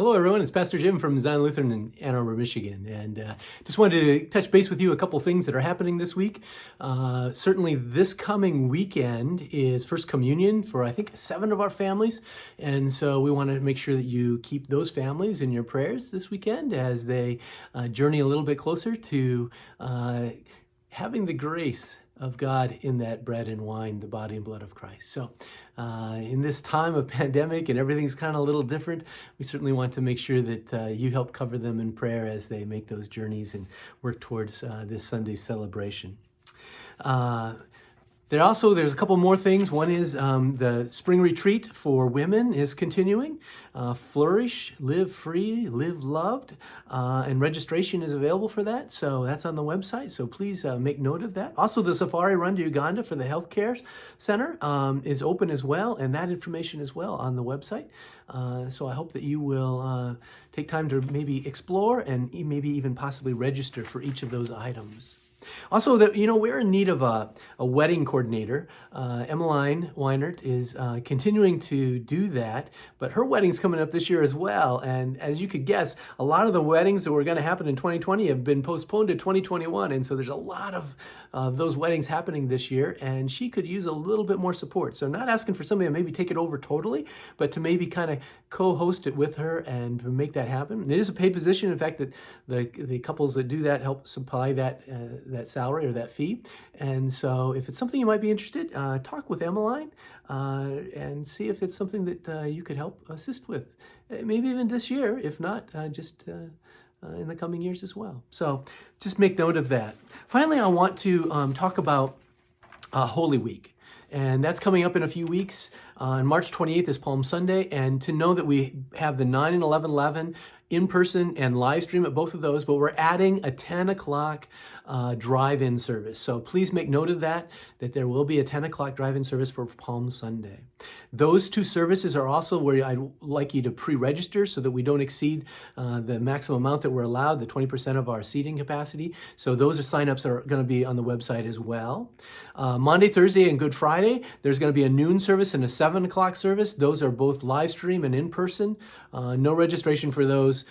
Hello, everyone. It's Pastor Jim from Zion Lutheran in Ann Arbor, Michigan. And just wanted to touch base with you a couple things that are happening this week. Certainly this coming weekend is First Communion for, I think, 7 of our families. And so we want to make sure that you keep those families in your prayers this weekend as they journey a little bit closer to having the grace of God in that bread and wine, the body and blood of Christ. So in this time of pandemic and everything's kind of a little different, we certainly want to make sure that you help cover them in prayer as they make those journeys and work towards this Sunday's celebration. There's a couple more things. One is the spring retreat for women is continuing. Flourish, live free, live loved, and registration is available for that. So that's on the website. So please make note of that. Also, the safari run to Uganda for the healthcare center is open as well, and that information as well on the website. So I hope that you will take time to maybe explore and maybe even possibly register for each of those items. Also, we're in need of a wedding coordinator. Emmeline Weinert is continuing to do that, but her wedding's coming up this year as well. And as you could guess, a lot of the weddings that were going to happen in 2020 have been postponed to 2021. And so there's a lot of those weddings happening this year, and she could use a little bit more support. So not asking for somebody to maybe take it over totally, but to maybe kind of co-host it with her and to make that happen. It is a paid position. In fact, that the couples that do that help supply that salary or that fee. And so if it's something you might be interested, talk with Emmeline and see if it's something that you could help assist with. Maybe even this year, if not, just in the coming years as well. So just make note of that. Finally, I want to talk about Holy Week. And that's coming up in a few weeks. On March 28th is Palm Sunday. And to know that we have the 9 and 11:11 in person and live stream at both of those, but we're adding a 10 o'clock drive-in service. So please make note of that there will be a 10 o'clock drive-in service for Palm Sunday. Those two services are also where I'd like you to pre-register so that we don't exceed the maximum amount that we're allowed, the 20% of our seating capacity. So those sign-ups are going to be on the website as well. Monday, Thursday, and Good Friday, there's going to be a noon service and a 7 o'clock service. Those are both live stream and in person. No registration for those.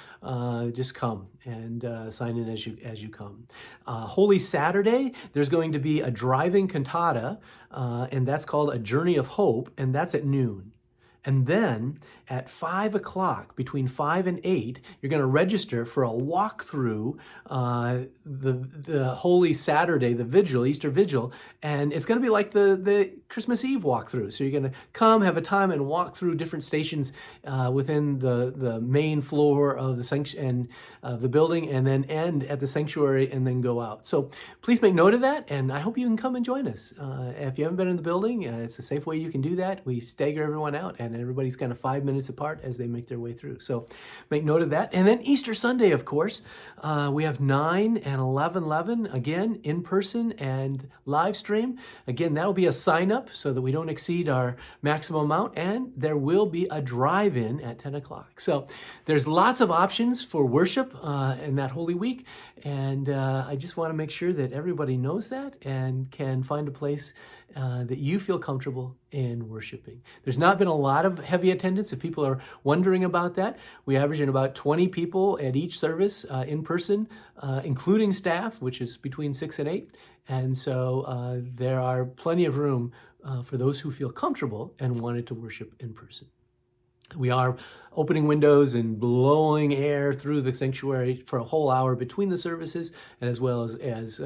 Just come and sign in as you come. Holy Saturday, there's going to be a driving cantata, and that's called A Journey of Hope, and that's at noon. And then at 5 o'clock, between 5 and 8, you're going to register for a walkthrough the Holy Saturday, the vigil, Easter Vigil, and it's going to be like the Christmas Eve walkthrough. So you're going to come, have a time, and walk through different stations within the main floor of the and the building, and then end at the sanctuary, and then go out. So please make note of that, and I hope you can come and join us. If you haven't been in the building, it's a safe way you can do that. We stagger everyone out, and everybody's kind of 5 minutes apart as they make their way through. So make note of that. And then Easter Sunday, of course, we have 9 and 11:11, again, in person and live stream. Again, that'll be a sign up so that we don't exceed our maximum amount, and there will be a drive-in at 10 o'clock. So there's lots of options for worship in that Holy Week, and I just want to make sure that everybody knows that and can find a place that you feel comfortable in worshiping. There's not been a lot of heavy attendance. If people are wondering about that, we average in about 20 people at each service in person, including staff, which is between 6 and 8. And so there are plenty of room for those who feel comfortable and wanted to worship in person. We are opening windows and blowing air through the sanctuary for a whole hour between the services, and as well as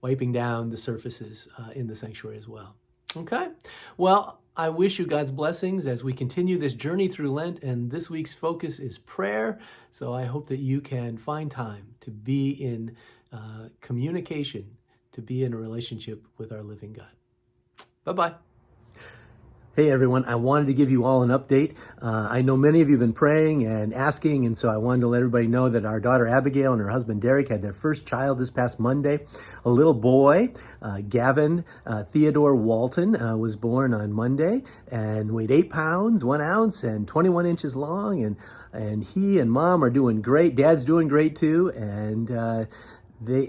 wiping down the surfaces in the sanctuary as well. Okay? Well, I wish you God's blessings as we continue this journey through Lent, and this week's focus is prayer. So I hope that you can find time to be in communication, to be in a relationship with our living God. Bye-bye. Hey everyone, I wanted to give you all an update. I know many of you have been praying and asking, and so I wanted to let everybody know that our daughter Abigail and her husband Derek had their first child this past Monday. A little boy, Gavin Theodore Walton, was born on Monday and weighed 8 pounds, 1 ounce, and 21 inches long. And he and mom are doing great. Dad's doing great too. And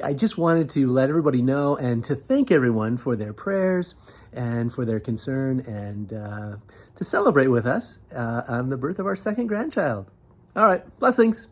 I just wanted to let everybody know and to thank everyone for their prayers and for their concern, and to celebrate with us on the birth of our second grandchild. All right. Blessings.